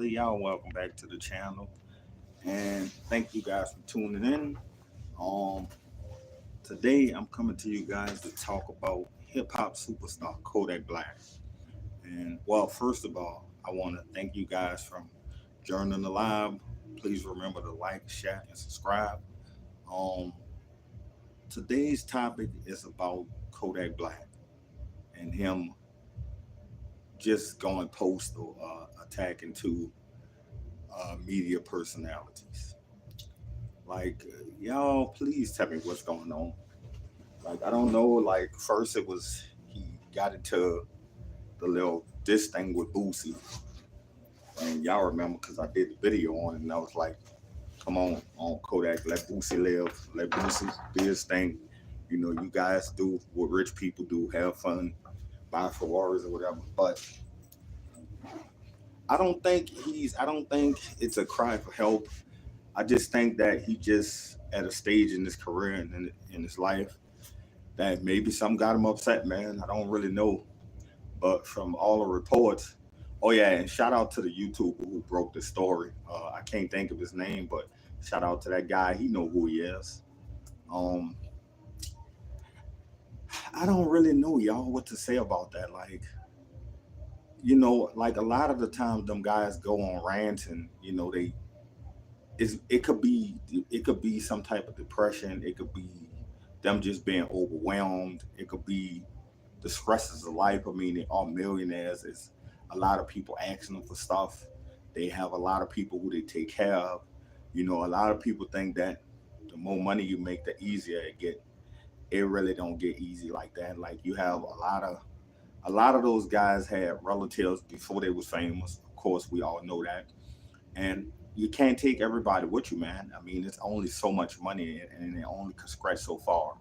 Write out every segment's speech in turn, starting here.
family. Y'all welcome back to the channel. And thank you guys for tuning in. Um Today I'm coming to you guys to talk about hip hop superstar Kodak Black. And well, first of all, I want to thank you guys from joining the live. Please remember to like, share, and subscribe. Um Today's topic is about Kodak Black and him just going postal, attacking two media personalities. Y'all, please tell me what's going on. I don't know. First it was he got into the little this thing with Boosie, and y'all remember because I did the video on it, and I was like, "Come on Kodak, let Boosie live, let Boosie be his thing. You guys do what rich people do, have fun, buy Ferraris or whatever." But I don't think it's a cry for help. I just think that he just at a stage in his career and in his life that maybe some got him upset, man. I don't really know. But from all the reports, oh yeah, and shout out to the YouTuber who broke the story. I can't think of his name, but shout out to that guy. He know who he is. Um, I don't really know, y'all, what to say about that. Like a lot of the times, them guys go on rants, and it could be some type of depression. It could be them just being overwhelmed. It could be the stresses of life. I mean, they are millionaires. It's a lot of people asking them for stuff. They have a lot of people who they take care of. A lot of people think that the more money you make, the easier it get. It really don't get easy like that. Like you have a lot of those guys had relatives before they was famous. Of course, we all know that. And you can't take everybody with you, man. I mean, it's only so much money, and it only can scratch so far.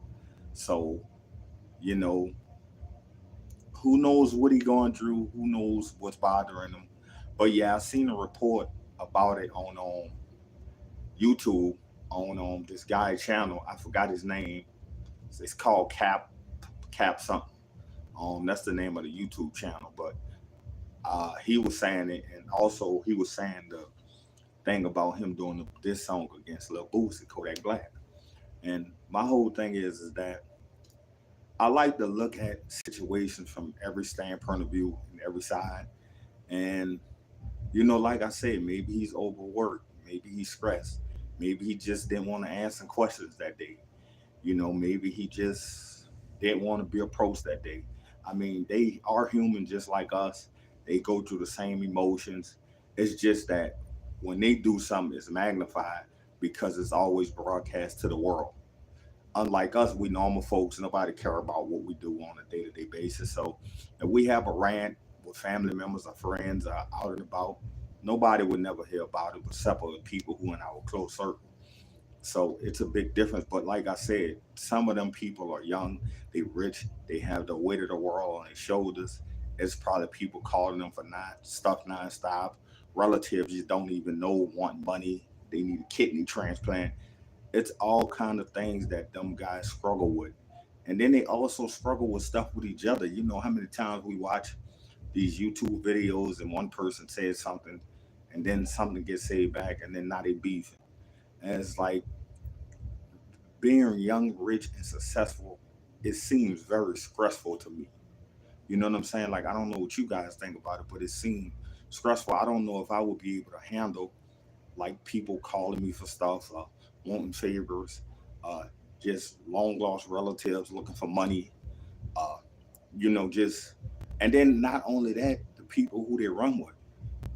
So, you know, who knows what he going through? Who knows what's bothering him? But yeah, I seen a report about it on YouTube on this guy's channel. I forgot his name. It's called Cap something. That's the name of the YouTube channel. But he was saying it, and also he was saying the thing about him doing this song against Lil Boosie, Kodak Black. And my whole thing is that I like to look at situations from every standpoint of view and every side. And like I said, maybe he's overworked, maybe he's stressed, maybe he just didn't want to answer questions that day. Maybe he just didn't want to be approached that day. I mean, they are human just like us. They go through the same emotions. It's just that when they do something, it's magnified because it's always broadcast to the world. Unlike us, we normal folks, nobody care about what we do on a day-to-day basis. So if we have a rant with family members or friends out and about, nobody would never hear about it except for the people who in our close circle. So it's a big difference. But like I said, some of them people are young, they rich, they have the weight of the world on their shoulders. It's probably people calling them for stuff nonstop. Relatives you don't even know want money. They need a kidney transplant. It's all kind of things that them guys struggle with. And then they also struggle with stuff with each other. You know how many times we watch these YouTube videos and one person says something and then something gets said back and then now they beefing. And it's like being young, rich, and successful, it seems very stressful to me. You know what I'm saying? Like, I don't know what you guys think about it, but it seems stressful. I don't know if I would be able to handle like people calling me for stuff, wanting favors, uh, just long lost relatives looking for money, uh, just, and then not only that, the people who they run with.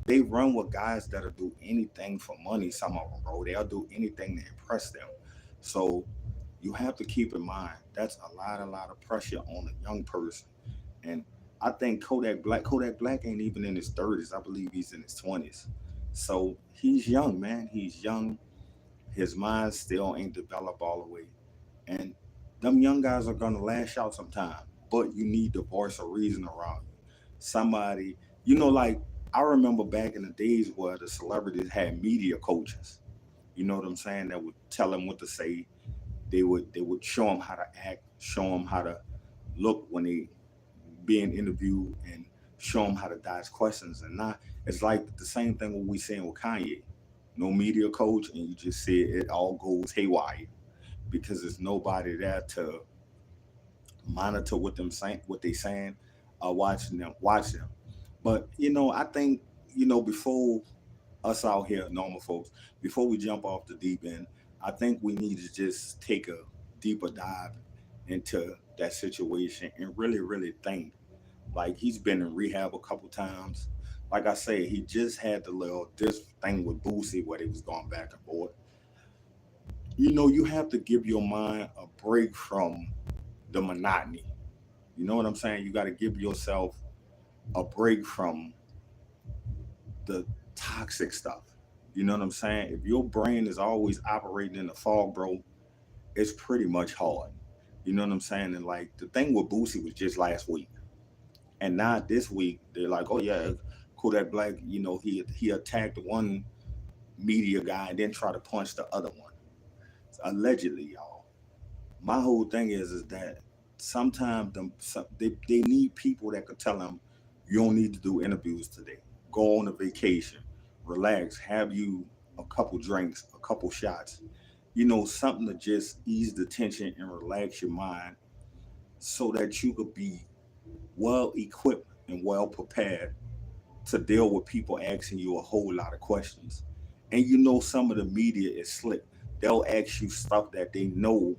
They run with guys that'll do anything for money. Some of them, bro, they'll do anything to impress them. So you have to keep in mind that's a lot of pressure on a young person. And I think Kodak Black ain't even in his 30s. I believe he's in his 20s. So he's young, man. He's young. His mind still ain't developed all the way. And them young guys are gonna lash out sometime. But you need to voice a reason around you. Somebody, like I remember back in the days where the celebrities had media coaches. You know what I'm saying? That would tell them what to say. They would show them how to act, show them how to look when they being interviewed, and show them how to dodge questions and not. It's like the same thing what we saying with Kanye. No media coach, and you just see it all goes haywire because there's nobody there to monitor what they saying, watch them. But I think before us out here, normal folks, before we jump off the deep end, I think we need to just take a deeper dive into that situation and really, really think. Like he's been in rehab a couple times. Like I say, he just had the little this thing with Boosie where they was going back and forth. You have to give your mind a break from the monotony. You know what I'm saying? You got to give yourself a break from the toxic stuff. You know what I'm saying? If your brain is always operating in the fog, bro, it's pretty much hard. You know what I'm saying? And like the thing with Boosie was just last week, and not this week. They're like, oh yeah, Kodak Black. He attacked one media guy and then tried to punch the other one. Allegedly, y'all. My whole thing is that sometimes they need people that could tell them you don't need to do interviews today. Go on a vacation, relax, have you a couple drinks, a couple shots, something to just ease the tension and relax your mind so that you could be well equipped and well prepared to deal with people asking you a whole lot of questions. And some of the media is slick. They'll ask you stuff that they know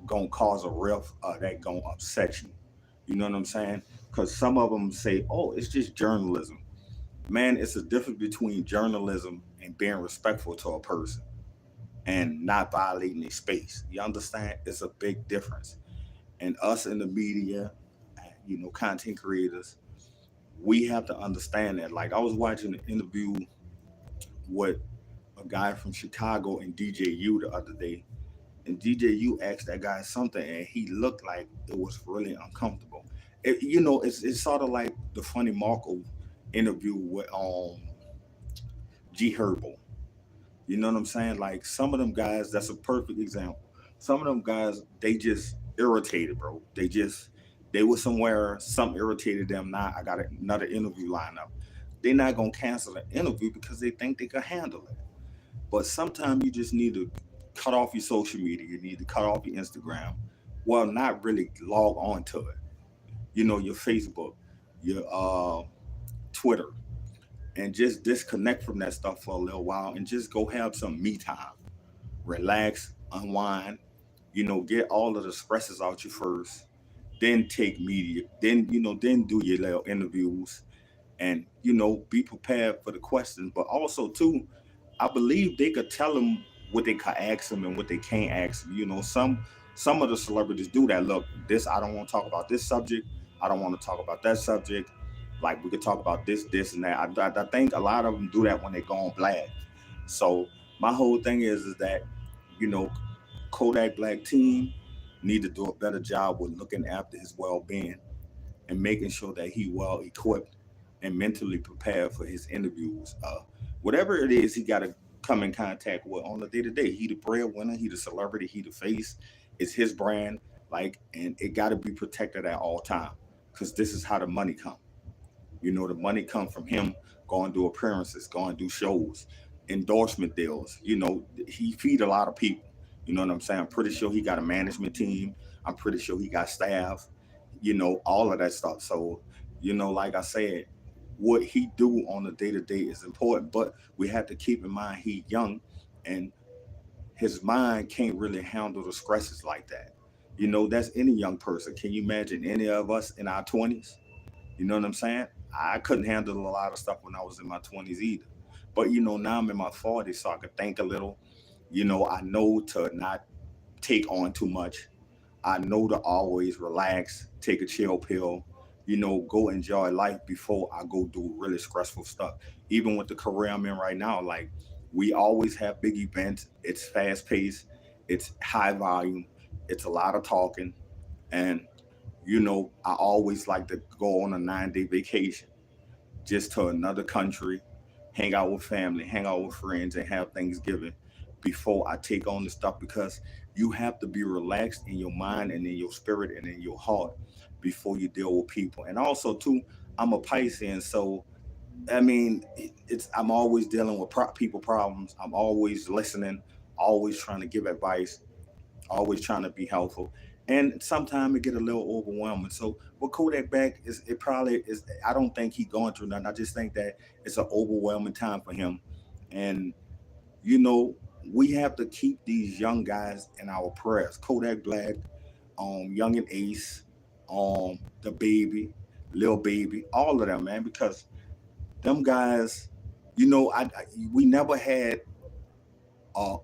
gonna cause a rift that gonna upset you. You know what I'm saying? Because some of them say, "Oh, it's just journalism." Man, it's a difference between journalism and being respectful to a person and not violating their space. You understand? It's a big difference. And us in the media, content creators, we have to understand that. Like I was watching an interview with a guy from Chicago and DJU the other day, and DJU asked that guy something, and he looked like it was really uncomfortable. It's sort of like the Funny Marco interview with G Herbo. You know what I'm saying? Like some of them guys, that's a perfect example. Some of them guys, they just irritated, bro. They were somewhere, something irritated them. Now I got another interview lined up. They're not gonna cancel the interview because they think they can handle it. But sometimes you just need to cut off your social media. You need to cut off your Instagram. Well, not really log on to it. Your Facebook, your Twitter, and just disconnect from that stuff for a little while and just go have some me time. Relax, unwind, get all of the stresses out you first, then take media, then do your little interviews and be prepared for the questions. But also too, I believe they could tell them what they could ask them and what they can't ask them. Some of the celebrities do that. Look, this I don't want to talk about this subject. I don't want to talk about that subject. Like we could talk about this, and that. I think a lot of them do that when they go on Black. So my whole thing is that you know Kodak Black team need to do a better job with looking after his well being and making sure that he well equipped and mentally prepared for his interviews. Whatever it is, he got to come in contact with on a day to day. He the breadwinner, he the celebrity, he the face. It's his brand, like, and it got to be protected at all time because this is how the money come. The money come from him going to do appearances, going to do shows, endorsement deals. He feed a lot of people. You know what I'm saying? I'm pretty sure he got a management team. I'm pretty sure he got staff. All of that stuff. So, like I said, what he do on a day to day is important, but we have to keep in mind he young and his mind can't really handle the stresses like that. That's any young person. Can you imagine any of us in our 20s? You know what I'm saying? I couldn't handle a lot of stuff when I was in my 20s either. But now I'm in my 40s, so I could think a little. I know to not take on too much. I know to always relax, take a chill pill, go enjoy life before I go do really stressful stuff. Even with the career I'm in right now, like we always have big events. It's fast paced, it's high volume, it's a lot of talking. And, I always like to go on a 9-day vacation just to another country, hang out with family, hang out with friends, and have Thanksgiving before I take on the stuff because you have to be relaxed in your mind and in your spirit and in your heart before you deal with people. And also, too, I'm a Piscean, so I mean, it's I'm always dealing with people problems. I'm always listening, always trying to give advice, always trying to be helpful. And sometimes it get a little overwhelming. So with Kodak back is it probably is. I don't think he going through nothing. I just think that it's an overwhelming time for him. And you know, we have to keep these young guys in our prayers. Kodak Black, Young and Ace, the baby, Lil Baby, all of them, man, because them guys, we never had a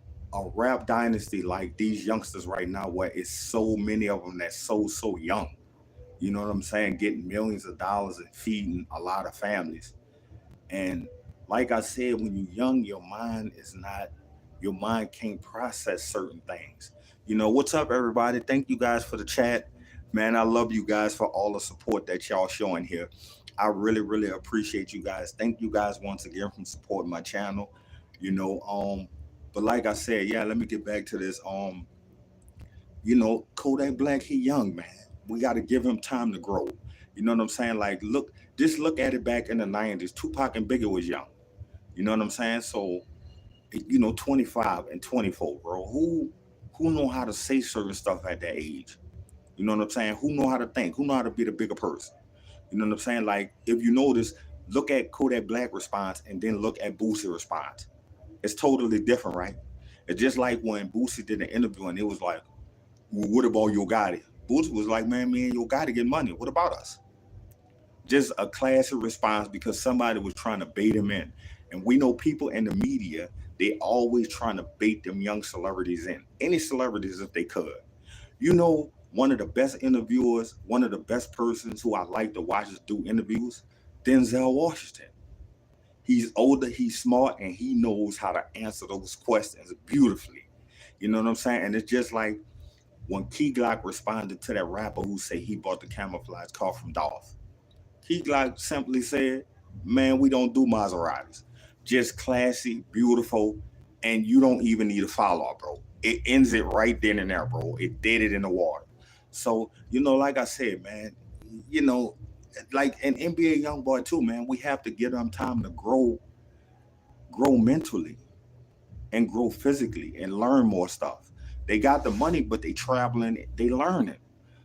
rap dynasty like these youngsters right now, where it's so many of them that's so young. You know what I'm saying? Getting millions of dollars and feeding a lot of families. And like I said, when you're young, your mind can't process certain things. What's up, everybody? Thank you guys for the chat. Man, I love you guys for all the support that y'all showing here. I really, really appreciate you guys. Thank you guys once again for supporting my channel. You know, but like I said, yeah, let me get back to this. Kodak Black, he young, man. We got to give him time to grow. You know what I'm saying? Like, just look at it back in the 90s. Tupac and Biggie was young. You know what I'm saying? So, 25 and 24, bro. Who know how to say certain stuff at that age? You know what I'm saying? Who know how to think? Who know how to be the bigger person? You know what I'm saying? Like, if you notice, look at Kodak Black response and then look at Boosie response. It's totally different, right? It's just like when Boosie did an interview and it was like, well, what about Yo Gotti? Boosie was like, man, me and Yo Gotti get money. What about us? Just a classic response because somebody was trying to bait him in. And we know people in the media, they always trying to bait them young celebrities in. Any celebrities if they could. One of the best interviewers, one of the best persons who I like to watch do interviews, Denzel Washington. He's older, he's smart, and he knows how to answer those questions beautifully. You know what I'm saying? And it's just like when Key Glock responded to that rapper who said he bought the camouflage car from Dolph. Key Glock simply said, man, we don't do Maseratis. Just classy, beautiful, and you don't even need a follow-up, bro. It ends it right then and there, bro. It did it in the water. So, like I said, man, you know, like an NBA young boy too, man, we have to give them time to grow mentally and grow physically and learn more stuff. They got the money, but they traveling, they learning.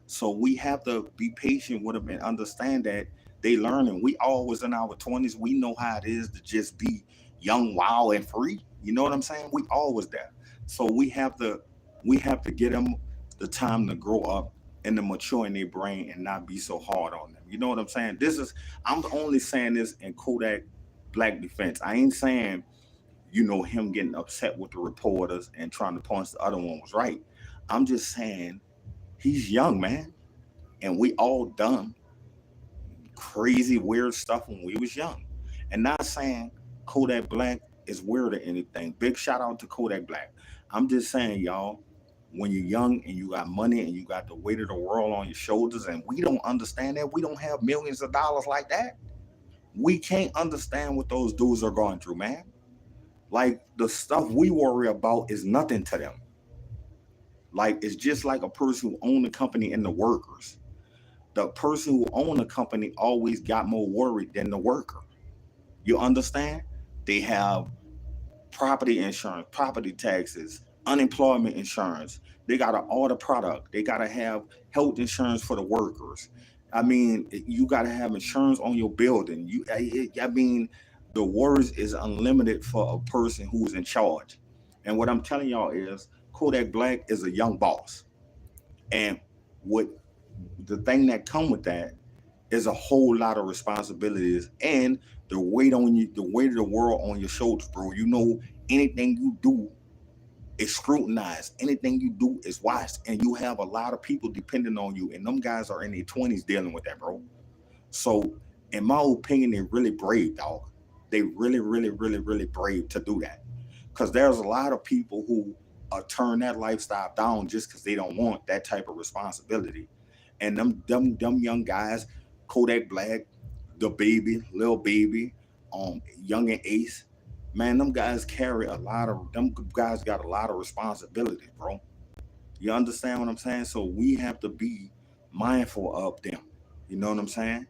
So we have to be patient with them and understand that they learning. We always in our 20s, we know how it is to just be young, wild, and free. You know what I'm saying? We always there. So we have to get them the time to grow up and to mature in their brain and not be so hard on them. You know what I'm saying? I'm only saying this in Kodak Black defense. I ain't saying him getting upset with the reporters and trying to punch the other one was right. I'm just saying he's young, man, and we all done crazy, weird stuff when we was young. And not saying Kodak Black is weird or anything. Big shout out to Kodak Black. I'm just saying, y'all, when you're young and you got money and you got the weight of the world on your shoulders, and we don't understand that, we don't have millions of dollars like that. We can't understand what those dudes are going through, man. Like the stuff we worry about is nothing to them. Like it's just like a person who owned a company and the workers. The person who owned a company always got more worried than the worker. You understand? They have property insurance, property taxes, unemployment insurance. They got to order product. They got to have health insurance for the workers. I mean, you got to have insurance on your building. I mean, the worries is unlimited for a person who's in charge. And what I'm telling y'all is Kodak Black is a young boss. And what the thing that come with that is a whole lot of responsibilities and the weight on you, the weight of the world on your shoulders, bro. Anything you do is scrutinized. Anything you do is watched, and you have a lot of people depending on you. And them guys are in their 20s dealing with that, bro. So, in my opinion, they're really brave, dog. They really, really, really, really brave to do that. Because there's a lot of people who turn that lifestyle down just because they don't want that type of responsibility. And them young guys, Kodak Black, the baby, Lil Baby, Young and Ace, man, them guys got a lot of responsibility, bro. You understand what I'm saying? So we have to be mindful of them. You know what I'm saying?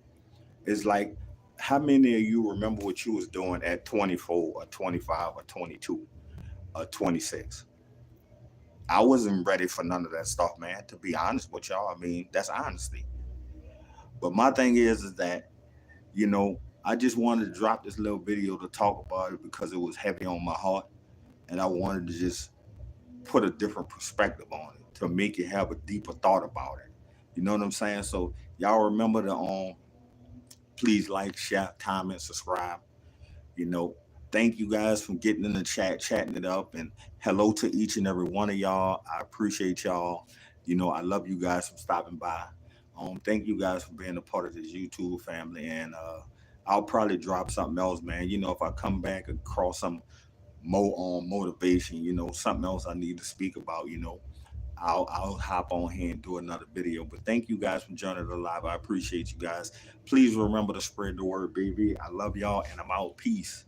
It's like, how many of you remember what you was doing at 24 or 25 or 22 or 26? I wasn't ready for none of that stuff, man. To be honest with y'all, I mean, that's honesty. But my thing is that, you know, I just wanted to drop this little video to talk about it because it was heavy on my heart, and I wanted to just put a different perspective on it to make you have a deeper thought about it. You know what I'm saying? So y'all remember to please like, share, comment, subscribe. You know, thank you guys for getting in the chat, chatting it up, and hello to each and every one of y'all. I appreciate y'all. You know, I love you guys for stopping by. Thank you guys for being a part of this YouTube family, and I'll probably drop something else, man. You know, if I come back across some more on motivation, you know, something else I need to speak about, you know, I'll hop on here and do another video. But thank you guys for joining the live. I appreciate you guys. Please remember to spread the word, baby. I love y'all, and I'm out. Peace.